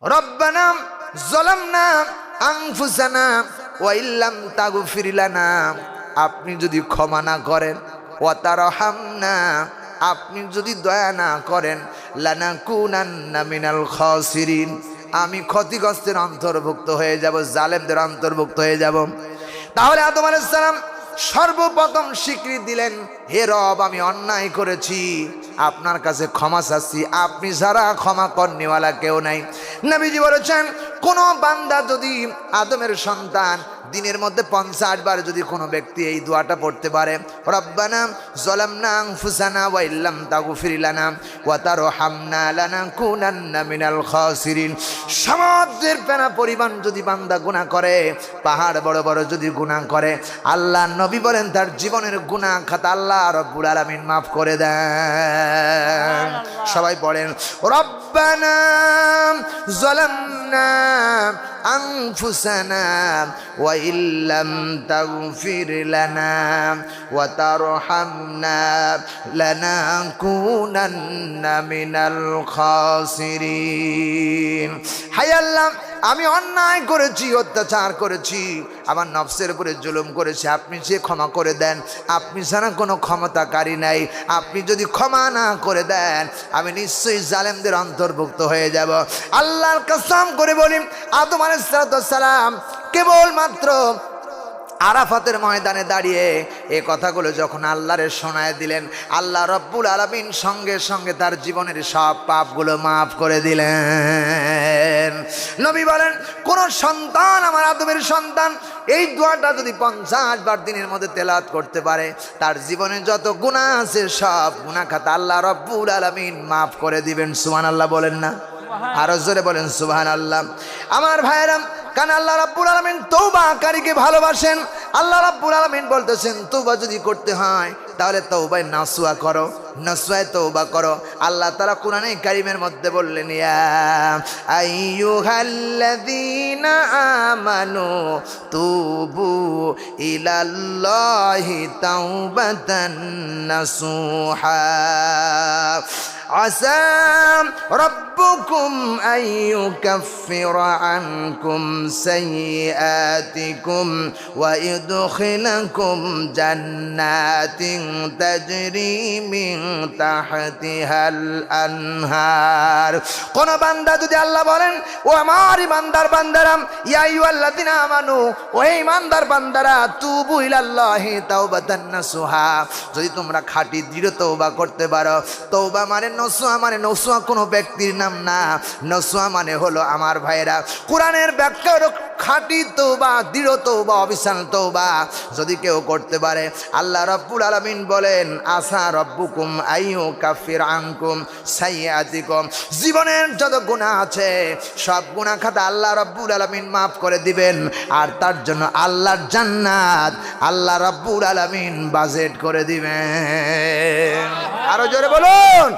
রব্বানা যালামনা আনফুসানা ওয়া ইল্লাম তাগফির লানা, আপনি যদি ক্ষমা না করেন, ওয়া তারহামনা, আপনি যদি দয়া না করেন, লানাকুনান্না মিনাল খাসিরিন, আমি ক্ষতিগ্রস্তের অন্তর্ভুক্ত হয়ে যাব, জালেমদের অন্তর্ভুক্ত হয়ে যাব। তাহলে আদম আলাইহিস সালাম সর্বপ্রথম স্বীকৃতি দিলেন, হে রব, আমি অন্যায় করেছি, আপনার কাছে ক্ষমা চাচ্ছি, আপনি ছাড়া ক্ষমা করনেওয়ালা কেউ নাই। নবীজি বলেছেন, কোন বান্দা যদি আদমের সন্তান দিনের মধ্যে 50 বার যদি কোনো ব্যক্তি এই দোয়াটা পড়তে পারে, রব্বানা যালামনা আনফুসানা ওয়া ইল্লাম তাগফির লানা ওয়া তারহামনা লানাকুনান্না মিনাল খাসিরিন, সমুদ্রের ফেনা পরিমাণ যদি বান্দা গুনাহ করে, পাহাড় বড় বড় যদি গুনাহ করে, আল্লাহ নবী বলেন তার জীবনের গুনাহ খাতা আল্লাহ রব্বুল আলামিন মাফ করে দেন। সবাই পড়েন, রব্বানা যালামনা আনফুসানা ওয়া ইল্লাম তাগফির লানা ওয়া তারহামনা লানাকুনান্না মিনাল খাসিরিন। হায় আল্লাহ, আমি অন্যায় করেছি, অত্যাচার করেছি, আমার নফসের উপরে জুলুম করেছি, আপনি যে ক্ষমা করে দেন, আপনি ছাড়া কোনো ক্ষমতাকারী নাই, আপনি যদি ক্ষমা না করে দেন, আমি নিশ্চয়ই জালেমদের অন্তর্ভুক্ত হয়ে যাব। আল্লাহর কসম করে বলি, আদম আলাইহিস সালাম কেবলমাত্র আরাফাতের ময়দানে দাঁড়িয়ে এই কথাগুলো যখন আল্লাহরে শোনায় দিলেন, আল্লাহ রব্বুল আলামিন সঙ্গে সঙ্গে তার জীবনের সব পাপগুলো মাফ করে দিলেন। নবী বলেন, কোন সন্তান, আমার আদমের সন্তান, এই দোয়াটা যদি 50 বার দিনের মধ্যে তেলাওয়াত করতে পারে, তার জীবনে যত গুনাহ আছে সব গুনাহ খাতা আল্লাহ রব্বুল আলামিন মাফ করে দিবেন। সুবহানাল্লাহ বলেন না? আরো জোরে বলেন সুবহানাল্লাহ। আমার ভাইরা, কারণ আল্লাহ রাব্বুল আলামিন তওবাকারীকে ভালোবাসেন। আল্লাহ রাব্বুল আলামিন বলতেছেন, তওবা যদি করতে হয় তাহলে তওবায় নাসুয়া করো, নাসুয়ায় তওবা করো। আল্লাহ তাআলা কোরআনে কারীমের মধ্যে বললেন, ইয়া আইয়ুহাল্লাযীনা আমানু তুবু ইলাল্লাহি তাওবাতান নাসুহা আসা রব্বুকুম আইয়ুকাফিরা আনকুম সাইয়্যাতিকুম ওয়া ইউদখিলাকুম জান্নাতিন তাজরি মিন তাহতিহাল আনহার। কোন বান্দা যদি আল্লাহ বলেন, ও আমার ইমানদার বান্দারা, ইয়া আইয়ুহাল্লাযীনা আমানু, ও ইমানদার বান্দারা, তুবু ইলাল্লাহি তাওবাতান নাসুহা, যদি তোমরা খাঁটি দৃঢ় তওবা করতে পারো। তওবা মানে নসুয়া, মানে নসুয়া কোনো ব্যক্তির নাম না, নসুয়া মানে হলো আমার ভাইরা কোরআনের ব্যাখ্যা হলো খাঁটি তওবা, দৃঢ় তওবা, অবিচল তওবা যদি কেউ করতে পারে, আল্লাহ রাব্বুল আলামিন বলেন, আসা রব্বুকুম আইয়ুকাফির আনকুম সাইয়্যাতিকুম, জীবনের যত গুনাহ আছে সব গুনাহ খাতা আল্লাহ রাব্বুল আলামিন মাফ করে দিবেন। আর তার জন্য আল্লাহর জান্নাত আল্লাহ রাব্বুল আলামিন বাজেট করে দিবেন। আরো জোরে বলুন।